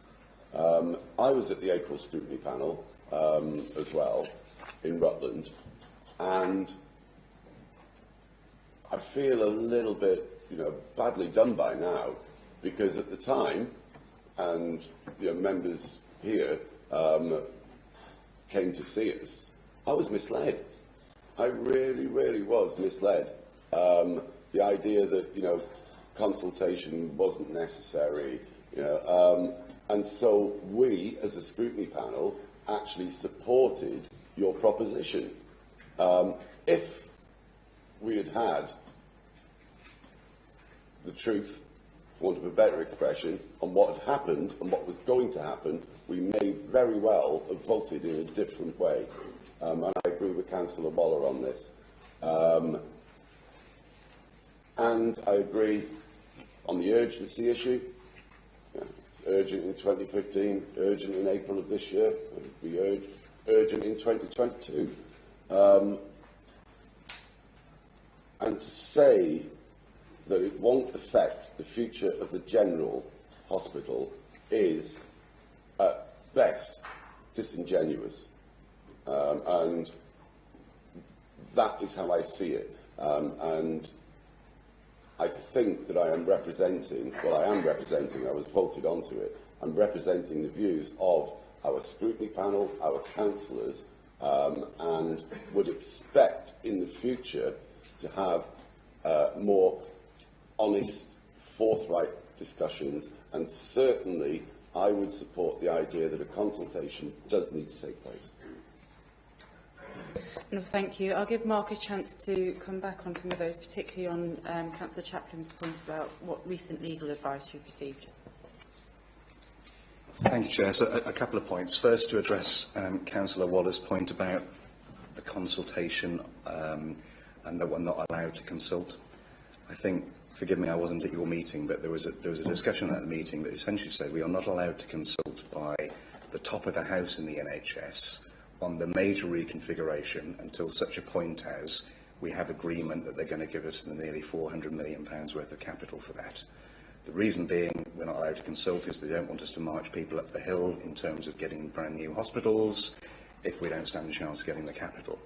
I was at the April Scrutiny panel as well in Rutland, and I feel a little bit, badly done by now, because at the time, and members here came to see us, I was misled. I really, really was misled. The idea that consultation wasn't necessary, and so we, as a scrutiny panel, actually supported your proposition. If we had had the truth, for want of a better expression, on what had happened and what was going to happen, we may very well have voted in a different way. And I agree with Councillor Waller on this. And I agree on the urgency issue. Urgent in 2015, urgent in April of this year, it'll be urgent in 2022. And to say that it won't affect the future of the General Hospital is, at best, disingenuous. And that is how I see it. And I think that I am representing, well, I am representing, I was voted onto it, I'm representing the views of our scrutiny panel, our councillors, and would expect in the future to have more honest, forthright discussions, and certainly I would support the idea that a consultation does need to take place. No, thank you. I'll give Mark a chance to come back on some of those, particularly on Councillor Chaplin's point about what recent legal advice you've received. Thank you, Chair. So a couple of points. First, to address Councillor Waller's point about the consultation and that we're not allowed to consult. I think, forgive me, I wasn't at your meeting, but there was a discussion at the meeting that essentially said we are not allowed to consult by the top of the house in the NHS on the major reconfiguration until such a point as we have agreement that they're going to give us the nearly £400 million worth of capital for that. The reason being we're not allowed to consult is they don't want us to march people up the hill in terms of getting brand new hospitals if we don't stand a chance of getting the capital.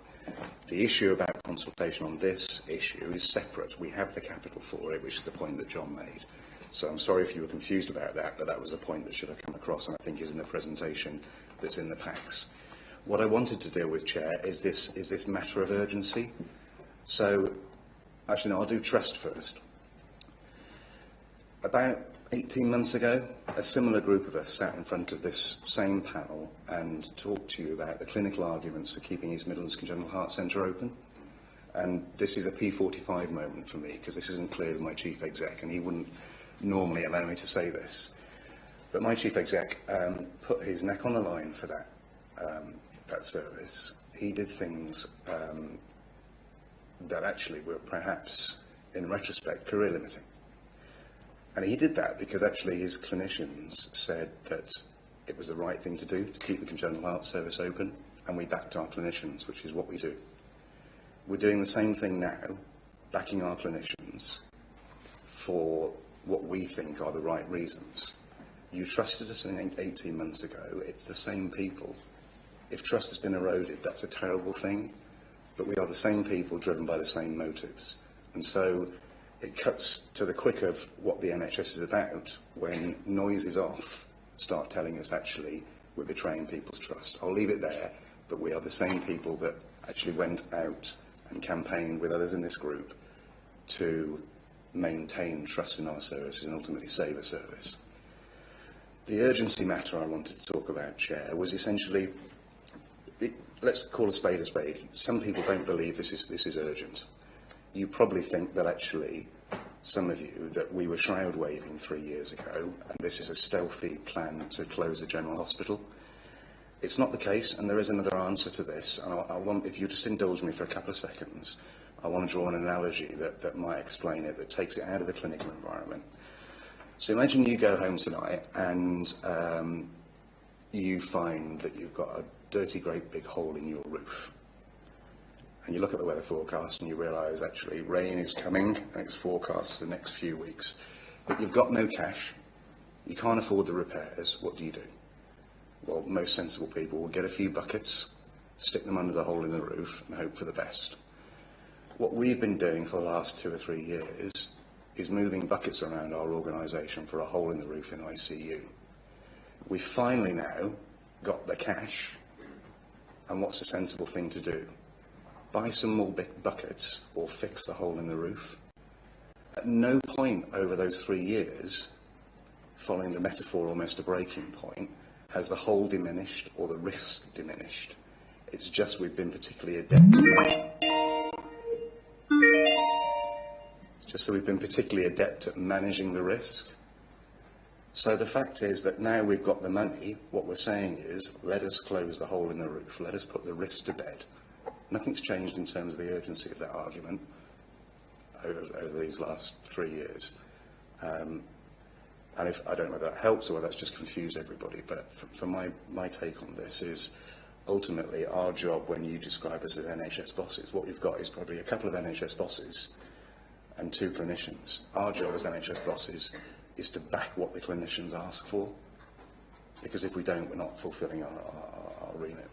The issue about consultation on this issue is separate. We have the capital for it, which is the point that John made. So I'm sorry if you were confused about that, but that was a point that should have come across and I think is in the presentation that's in the packs. What I wanted to deal with, Chair, is this matter of urgency. So, actually, no, I'll do trust first. About 18 months ago, a similar group of us sat in front of this same panel and talked to you about the clinical arguments for keeping East Midlands Congenital Heart Centre open. And this is a P45 moment for me, because this isn't clear with my Chief Exec, and he wouldn't normally allow me to say this. But my Chief Exec put his neck on the line for that service. He did things that actually were perhaps, in retrospect, career limiting. And he did that because actually his clinicians said that it was the right thing to do to keep the congenital heart service open, and we backed our clinicians, which is what we do. We're doing the same thing now, backing our clinicians for what we think are the right reasons. You trusted us 18 months ago. It's the same people. If trust has been eroded, that's a terrible thing, but we are the same people driven by the same motives. And so it cuts to the quick of what the NHS is about when noise is off, start telling us actually we're betraying people's trust. I'll leave it there, but we are the same people that actually went out and campaigned with others in this group to maintain trust in our services and ultimately save a service. The urgency matter I wanted to talk about, Chair, was essentially, let's call a spade a spade. Some people don't believe this is urgent. You probably think that actually, some of you, that we were shroud waving 3 years ago, and this is a stealthy plan to close the General Hospital. It's not the case, and there is another answer to this. And I want, if you just indulge me for a couple of seconds, I want to draw an analogy that might explain it, that takes it out of the clinical environment. So imagine you go home tonight and you find that you've got a dirty, great big hole in your roof. And you look at the weather forecast and you realise actually rain is coming and it's forecast for the next few weeks. But you've got no cash, you can't afford the repairs. What do? Well, most sensible people will get a few buckets, stick them under the hole in the roof and hope for the best. What we've been doing for the last 2 or 3 years is moving buckets around our organisation for a hole in the roof in ICU. We've finally now got the cash, and what's a sensible thing to do? Buy some more buckets or fix the hole in the roof. At no point over those 3 years, following the metaphor almost a breaking point, has the hole diminished or the risk diminished. It's just we've been particularly adept at managing the risk. So the fact is that now we've got the money, what we're saying is, let us close the hole in the roof, let us put the risk to bed. Nothing's changed in terms of the urgency of that argument over these last 3 years. And if I don't know whether that helps or whether that's just confused everybody, but for my take on this is ultimately our job when you describe us as NHS bosses, what we've got is probably a couple of NHS bosses and 2 clinicians. Our job as NHS bosses is to back what the clinicians ask for, because if we don't, we're not fulfilling our remit.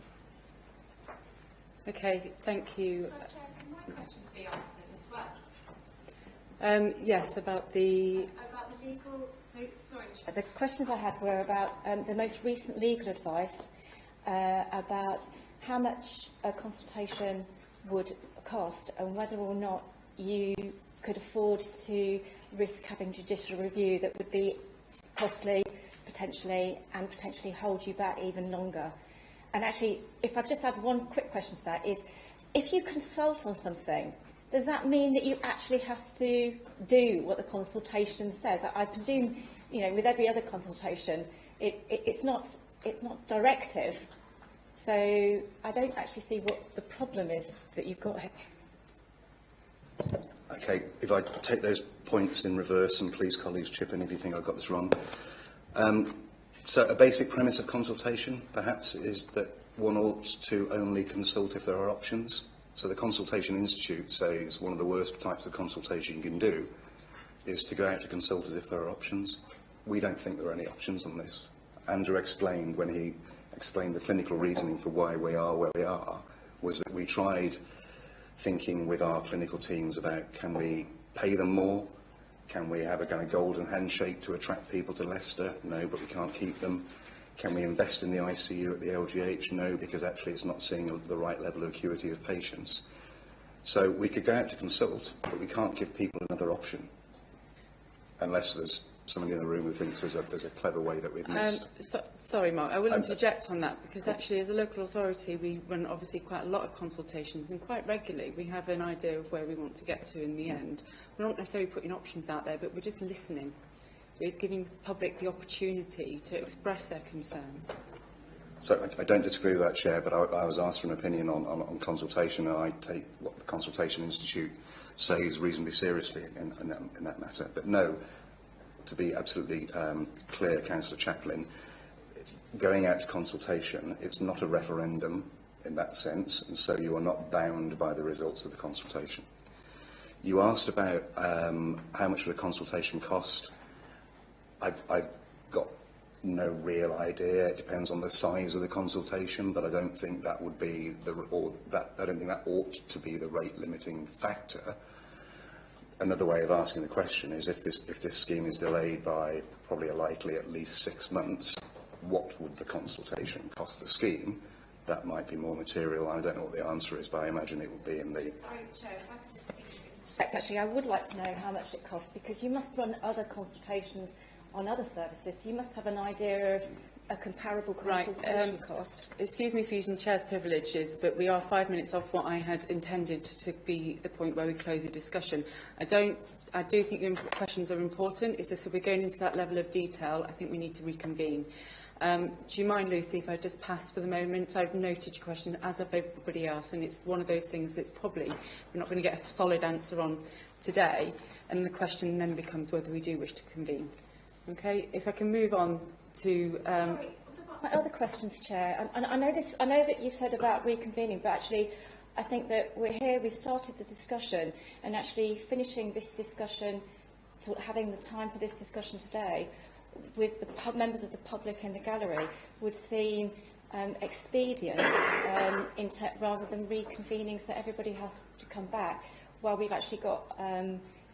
Okay, thank you. So, Chair, can my questions be answered as well? Yes, about the... About the legal... So, sorry, the questions I had were about the most recent legal advice about how much a consultation would cost and whether or not you could afford to risk having judicial review that would be costly, potentially hold you back even longer. And actually, if I've just had one quick question to that, is if you consult on something, does that mean that you actually have to do what the consultation says? I presume, you know, with every other consultation, it's not directive. So I don't actually see what the problem is that you've got here. Okay, if I take those points in reverse, and please, colleagues, chip in if you think I've got this wrong. So a basic premise of consultation, perhaps, is that one ought to only consult if there are options. So the Consultation Institute says one of the worst types of consultation you can do is to go out to consult as if there are options. We don't think there are any options on this. Andrew explained, when he explained the clinical reasoning for why we are where we are, was that we tried thinking with our clinical teams about, can we pay them more? Can we have a kind of golden handshake to attract people to Leicester? No, but we can't keep them. Can we invest in the ICU at the LGH? No, because actually it's not seeing the right level of acuity of patients. So we could go out to consult, but we can't give people another option, unless there's somebody in the room who thinks there's a clever way that we've missed. Sorry, Mark, I will interject on that, because actually as a local authority we run obviously quite a lot of consultations, and quite regularly we have an idea of where we want to get to in the end. We're not necessarily putting options out there, but we're just listening. It's giving the public the opportunity to express their concerns. So I don't disagree with that, Chair, but I was asked for an opinion on consultation, and I take what the Consultation Institute says reasonably seriously in that matter. But no, to be absolutely clear, Councillor Chaplin, going out to consultation, it's not a referendum in that sense, and so you are not bound by the results of the consultation. You asked about how much would a consultation cost. I've got no real idea. It depends on the size of the consultation, but I don't think that would be I don't think that ought to be the rate limiting factor. Another way of asking the question is, if this scheme is delayed by probably likely at least 6 months, what would the consultation cost the scheme? That might be more material. I don't know what the answer is, but I imagine it would be in the... Sorry, Chair, if I could just... Actually, I would like to know how much it costs, because you must run other consultations on other services. You must have an idea of a comparable consultation cost. Excuse me for using Chair's privileges, but we are 5 minutes off what I had intended to be the point where we close the discussion. I do think your questions are important. It's just if we're going into that level of detail, I think we need to reconvene. Do you mind, Lucy, if I just pass for the moment? I've noted your question, as have everybody else, and it's one of those things that probably we're not going to get a solid answer on today, and the question then becomes whether we do wish to convene. Okay, if I can move on to... Sorry, my other questions, Chair. I know that you've said about reconvening, but actually I think that we're here, we've started the discussion, and actually finishing this discussion, having the time for this discussion today, with the members of the public in the gallery, would seem expedient rather than reconvening so everybody has to come back, while we've actually got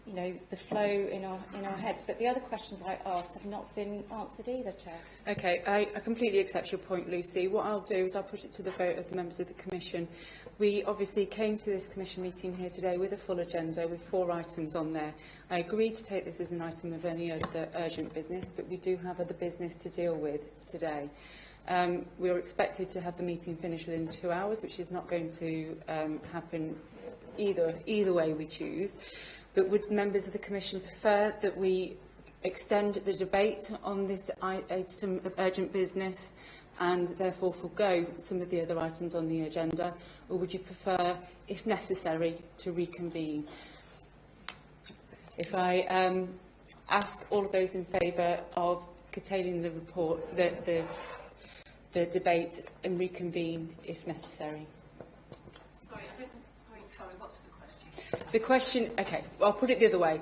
you know, the flow in our heads. But the other questions I asked have not been answered either, Chair. Okay, I completely accept your point, Lucy. What I'll do is I'll put it to the vote of the members of the Commission. We obviously came to this Commission meeting here today with a full agenda with 4 items on there. I agreed to take this as an item of any other urgent business, but we do have other business to deal with today. We are expected to have the meeting finished within 2 hours, which is not going to happen either way we choose. But would members of the Commission prefer that we extend the debate on this item of urgent business and therefore forgo some of the other items on the agenda, or would you prefer, if necessary, to reconvene? If I ask all of those in favour of curtailing the report, the debate, and reconvene if necessary. Sorry, what's the question? The question, okay, well, I'll put it the other way.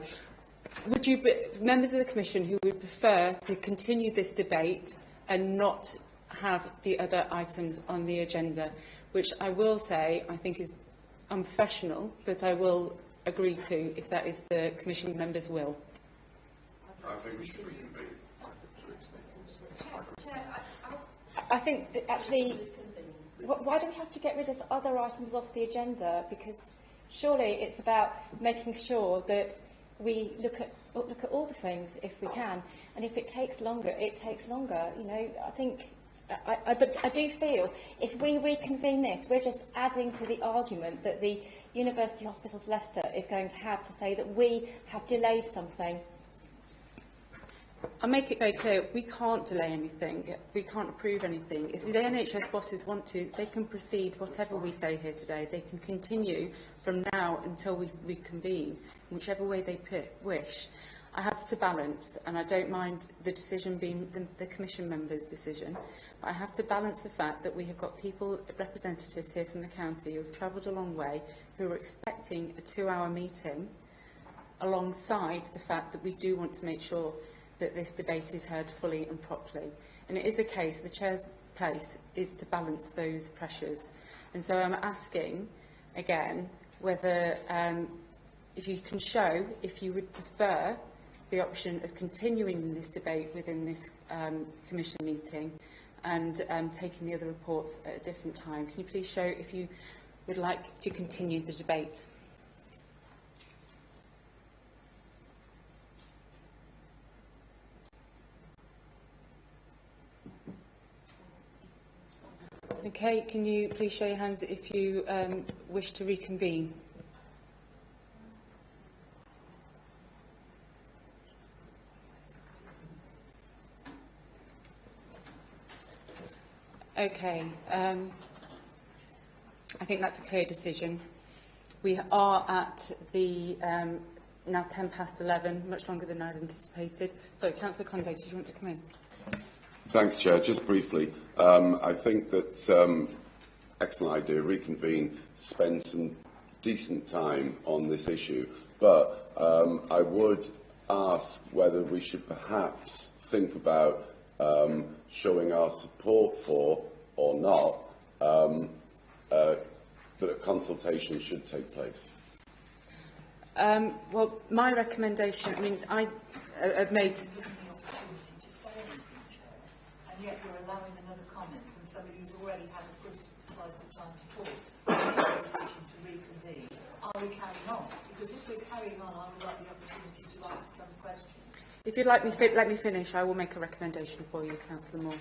Would you, members of the Commission who would prefer to continue this debate and not have the other items on the agenda, which I will say I think is unprofessional, but I will agree to, if that is the Commission members' will. I think we should reconvene. I think that actually, why do we have to get rid of other items off the agenda? Because surely it's about making sure that we look at all the things if we can, and if it takes longer, it takes longer. You know, I think, but I do feel if we reconvene this, we're just adding to the argument that the University Hospitals Leicester is going to have to say that we have delayed something. I'll make it very clear, we can't delay anything, we can't approve anything. If the NHS bosses want to, they can proceed whatever we say here today. They can continue from now until we reconvene, whichever way they wish. I have to balance, and I don't mind the decision being the Commission members' decision, but I have to balance the fact that we have got people, representatives here from the county who have travelled a long way, who are expecting a 2-hour meeting, alongside the fact that we do want to make sure that this debate is heard fully and properly. And it is a case, the Chair's place is to balance those pressures. And so I'm asking, again, whether, if you can show, if you would prefer the option of continuing this debate within this Commission meeting and taking the other reports at a different time. Can you please show if you would like to continue the debate? Okay, can you please show your hands if you wish to reconvene? Okay, I think that's a clear decision. We are at the now 11:10, much longer than I'd anticipated. Sorry, Councillor Conde, did you want to come in? Thanks, Chair. Just briefly, I think that excellent idea, reconvene, spend some decent time on this issue, but I would ask whether we should perhaps think about showing our support for, or not, that a consultation should take place. Well, my recommendation, I mean, I have made... And yet you're allowing another comment from somebody who's already had a good slice of time to talk. Make a decision to reconvene. Are we carrying on? Because if we're carrying on, I would like the opportunity to ask some questions. If you'd like me let me finish, I will make a recommendation for you, Councillor Moore.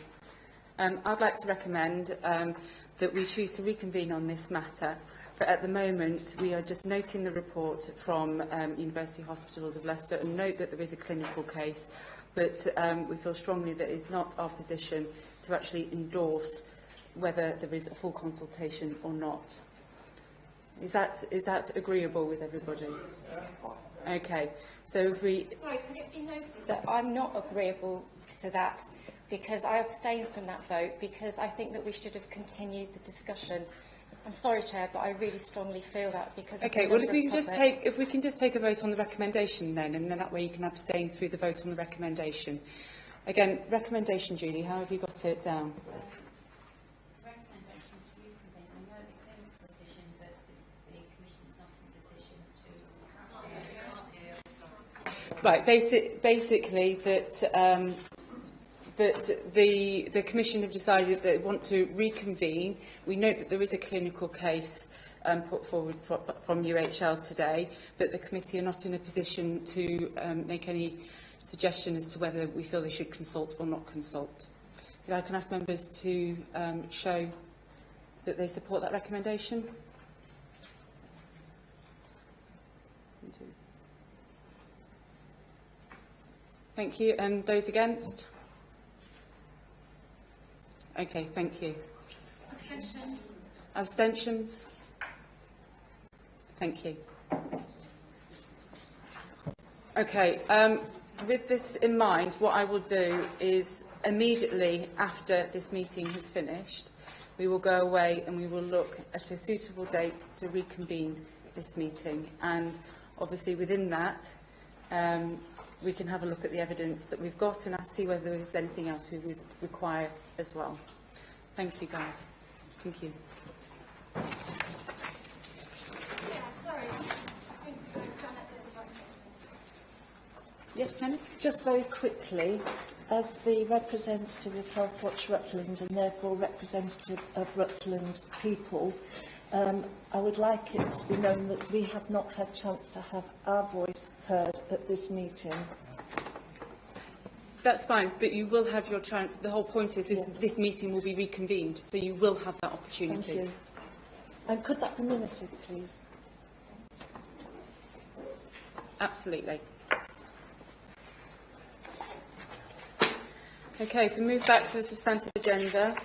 I'd like to recommend that we choose to reconvene on this matter, but at the moment we are just noting the report from University Hospitals of Leicester and note that there is a clinical case, but we feel strongly that it is not our position to actually endorse whether there is a full consultation or not. Is that agreeable with everybody? Okay, so if we... Sorry, could it be noted that I'm not agreeable to that because I abstained from that vote because I think that we should have continued the discussion. I'm sorry, Chair, but I really strongly feel that because... Okay, well, if we can just take a vote on the recommendation then, and then that way you can abstain through the vote on the recommendation. Again, recommendation, Julie, how have you got it down? Recommendation to you, I know the clinical position that the Commission's not in a position to... Right, basically that the Commission have decided that they want to reconvene. We note that there is a clinical case put forward from UHL today, but the committee are not in a position to make any suggestion as to whether we feel they should consult or not consult. If I can ask members to show that they support that recommendation. Thank you. And those against? Okay, thank you. Abstentions? Abstentions? Thank you. Okay, with this in mind, what I will do is immediately after this meeting has finished, we will go away and we will look at a suitable date to reconvene this meeting. And obviously within that, we can have a look at the evidence that we've got and see whether there is anything else we would require as well. Thank you, guys. Thank you. Yeah, sorry. Yes, Jenny? Just very quickly, as the representative of Health Watch Rutland and therefore representative of Rutland people, I would like it to be known that we have not had chance to have our voice heard at this meeting. That's fine, but you will have your chance. The whole point is this meeting will be reconvened, so you will have that opportunity. Thank you. And could that be minuted, please? Absolutely. Okay, if we move back to the substantive agenda.